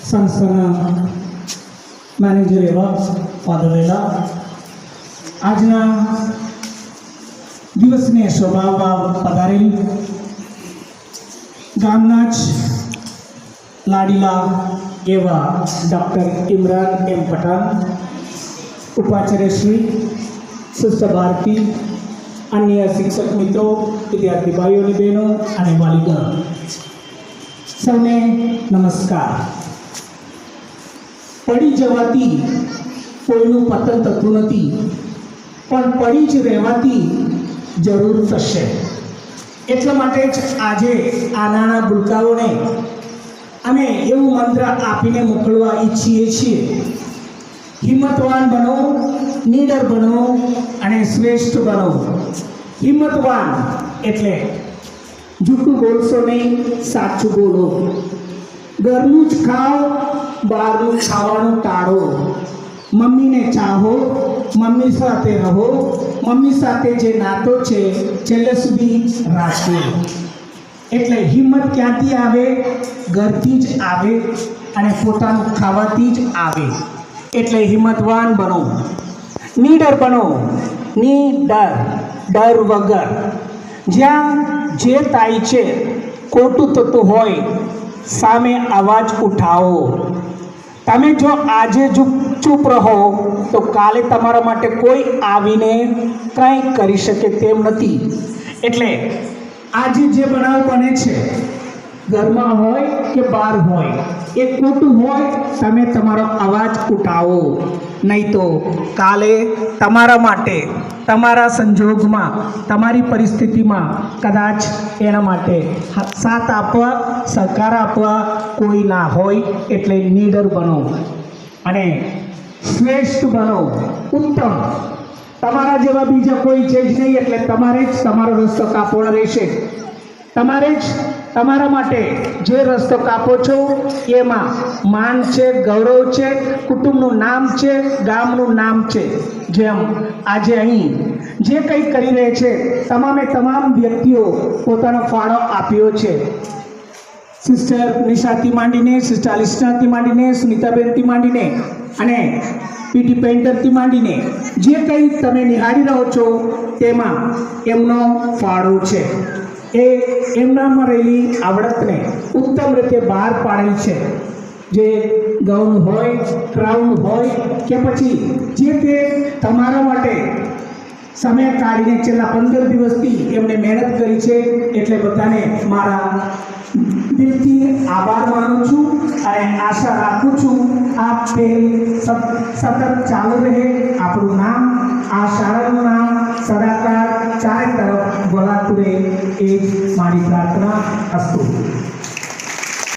સંસ્થાના મેનેજર એવા પાદરેલા આજના દિવસને શોભાવવા પધારેલ ગામના જ લાડીલા એવા ડૉક્ટર ઇમરાન એમ પઠાણ, ઉપાચાર્ય શ્રી સિસ્ટર ભારતી, અન્ય શિક્ષક મિત્રો, વિદ્યાર્થી ભાઈઓ અને બહેનો અને વાલીગણ, સૌને નમસ્કાર. પડી જવાથી કોઈનું પતન થતું નથી, પણ પડી જ રહેવાથી જરૂર થશે. એટલા માટે જ આજે આ નાના ભૂલકાઓને અમે એવું મંત્ર આપીને મોકલવા ઈચ્છીએ છીએ: હિંમતવાન બનો, નીડર બનો અને શ્રેષ્ઠ બનો. હિંમતવાન એટલે જૂઠું બોલશો નહીં, સાચું બોલો. ઘરનું જ ખાઓ, બહારનું ખાવાનું ટાળો. મમ્મીને ચાહો, મમ્મી સાથે રહો, મમ્મી સાથે જે નાતો છે છેલ્લે સુધી રાખો. એટલે હિંમત ક્યાંથી આવે? ઘરથી જ આવે અને પોતાનું ખાવાથી જ આવે. એટલે હિંમતવાન બનો, નીડર બનો. નીડર, ડર વગર. જ્યાં જે થાય છે, ખોટું થતું હોય, સામે અવાજ ઉઠાવો. તમે જો આજે ચૂપ રહો તો કાલે તમારા માટે કોઈ આવીને કંઈ કરી શકે તેમ નથી. એટલે આજે જે બનાવ બને છે, ઘરમાં હોય કે બહાર હોય, એ ખોટું હોય, તમે તમારો અવાજ ઉઠાવો. નહીં તો કાલે તમારા માટે, તમારા સંજોગમાં, તમારી પરિસ્થિતિમાં કદાચ એના માટે સાથ આપવા, સહકાર આપવા કોઈ ના હોય. એટલે નીડર બનો અને શ્રેષ્ઠ બનો, ઉત્તમ. તમારા જેવા બીજા કોઈ છે જ નહીં. એટલે તમારે જ તમારો રસ્તો કાપવાનો રહેશે. તમારે જ તમારા માટે જે રસ્તો કાપો છો એમાં માન છે, ગૌરવ છે, કુટુંબનું નામ છે, ગામનું નામ છે. જેમ આજે અહીં જે કંઈ કરી રહે છે, તમામ વ્યક્તિઓ પોતાનો ફાળો આપ્યો છે. સિસ્ટર નિશાથી માંડીને, સિસ્ટર અલિસ્નાથી માંડીને, સુનિતાબેનથી માંડીને અને પીટી પેન્ટરથી માંડીને જે કંઈ તમે નિહાળી રહ્યો છો તેમાં એમનો ફાળો છે. એ એમનામાં રહેલી આવડતને ઉત્તમ રીતે બહાર પાડેલ છે. જે ગાઉન હોય, ક્રાઉન હોય કે પછી જે તે તમારા માટે સમય કાઢીને છેલ્લા 15 દિવસથી એમને મહેનત કરી છે. એટલે બધાને મારા દિલથી આભાર માનું છું અને આશા રાખું છું આ પહેલ સતત ચાલુ રહે. આપણું નામ, આ શાળાનું નામ સદાકાળ ચારે તરફ બોલાતું રહે, એ જ મારી પ્રાર્થના. અસ્તુ.